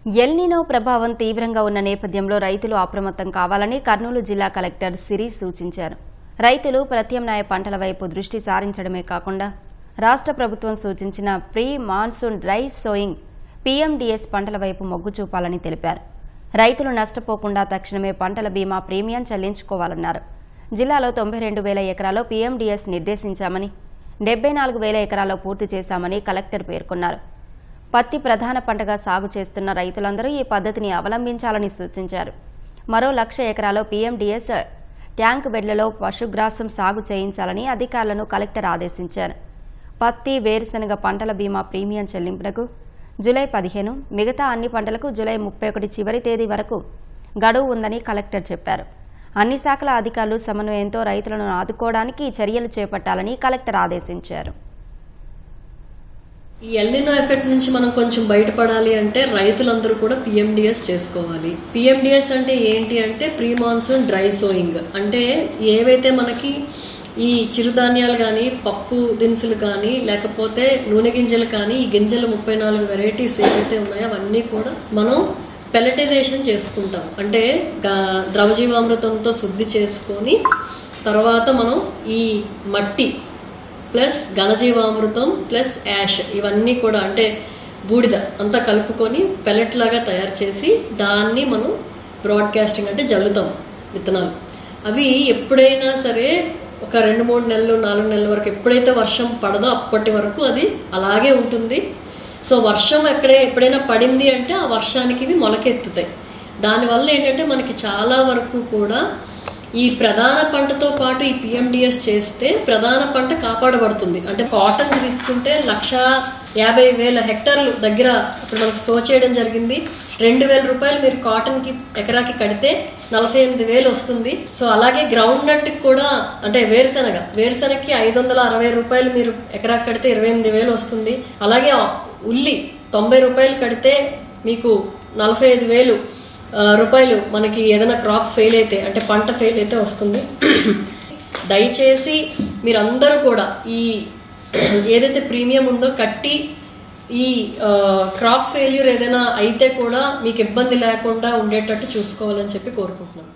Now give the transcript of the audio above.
El Niño ప్రభావం తీవ్రంగా ఉన్న నేపథ్యంలో రైతులు అప్రమత్తం కావాలని కర్నూలు జిల్లా కలెక్టర్ సిరి సూచించారు. రైతులు ప్రత్యామ్నాయ పంటల వైపు దృష్టి సారించడమే కాకుండా రాష్ట్ర ప్రభుత్వం సూచించిన pre monsoon dry sowing PMDS పంటల వైపు మొగ్గు చూపాలని తెలిపారు. రైతులు నష్టపోకుండా తక్షణమే పంటల బీమా ప్రీమియం చెల్లించుకోవాలన్నారు. జిల్లాలో 92,000 ఎకరాల్లో పీఎండీఎస్ నిర్దేశించామని 74,000 ఎకరాల్లో పూర్తి చేశామని కలెక్టర్ పేర్కొన్నారు. పత్తి ప్రధాన పంటగా సాగు చేస్తున్న రైతులందరూ ఈ పద్ధతిని అవలంబించాలని సూచించారు. మరో 1,00,000 ఎకరాల్లో పీఎండీఎస్ ట్యాంక్ బెడ్లలో పశుగ్రాసం సాగు చేయించాలని అధికారులను కలెక్టర్ ఆదేశించారు. పత్తి, వేరుశనగ పంటల బీమా ప్రీమియం చెల్లింపునకు జూలై 15, మిగతా అన్ని పంటలకు జూలై 31 చివరి తేదీ వరకు గడువు ఉందని కలెక్టర్ చెప్పారు. అన్ని శాఖల అధికారులు సమన్వయంతో రైతులను ఆదుకోవడానికి చర్యలు చేపట్టాలని కలెక్టర్ ఆదేశించారు. ఈ ఎల్నినో ఎఫెక్ట్ నుంచి మనం కొంచెం బయటపడాలి అంటే రైతులందరూ కూడా పీఎండీఎస్ చేసుకోవాలి. పీఎండీఎస్ అంటే ఏంటి అంటే ప్రీ మాన్సూన్ డ్రై సోయింగ్. అంటే ఏవైతే మనకి ఈ చిరుధాన్యాలు కానీ, పప్పు దినుసులు కానీ, లేకపోతే నూనె గింజలు కానీ, ఈ గింజలు 34 వెరైటీస్ ఏవైతే ఉన్నాయో అవన్నీ కూడా మనం పెలటైజేషన్ చేసుకుంటాం. అంటే ద్రవజీవామృతంతో శుద్ధి చేసుకొని తర్వాత మనం ఈ మట్టి ప్లస్ ఘనజీవామృతం ప్లస్ యాష్ ఇవన్నీ కూడా అంటే బూడిద అంతా కలుపుకొని పెల్లెట్ లాగా తయారు చేసి దాన్ని మనం బ్రాడ్కాస్టింగ్ అంటే జల్లుతాం విత్తనాలు. అవి ఎప్పుడైనా సరే ఒక 2-3 నెలలు 4 నెలల వరకు ఎప్పుడైతే వర్షం పడదో అప్పటి వరకు అది అలాగే ఉంటుంది. సో వర్షం ఎప్పుడైనా పడింది అంటే ఆ వర్షానికి ఇవి మొలకెత్తుతాయి. దానివల్ల ఏంటంటే మనకి చాలా వరకు కూడా ఈ ప్రధాన పంటతో పాటు ఈ పీఎండీఎస్ చేస్తే ప్రధాన పంట కాపాడబడుతుంది. అంటే కాటన్ తీసుకుంటే 1,50,000 హెక్టార్లు దగ్గర ఇప్పుడు మనకి సో చేయడం జరిగింది. 2,000 రూపాయలు మీరు కాటన్కి ఎకరాకి కడితే 48,000 వస్తుంది. సో అలాగే గ్రౌండ్ నట్ కూడా అంటే వేరుశనగకి 560 రూపాయలు మీరు ఎకరాకి కడితే 28,000 వస్తుంది. అలాగే ఉల్లి 90 రూపాయలు కడితే మీకు 45,000 రూపాయలు మనకి ఏదైనా క్రాప్ ఫెయిల్ అయితే అంటే పంట ఫెయిల్ అయితే వస్తుంది. దయచేసి మీరందరూ కూడా ఈ ఏదైతే ప్రీమియం ఉందో కట్టి ఈ క్రాప్ ఫెయిల్యూర్ ఏదైనా అయితే కూడా మీకు ఇబ్బంది లేకుండా ఉండేటట్టు చూసుకోవాలని చెప్పి కోరుకుంటున్నాను.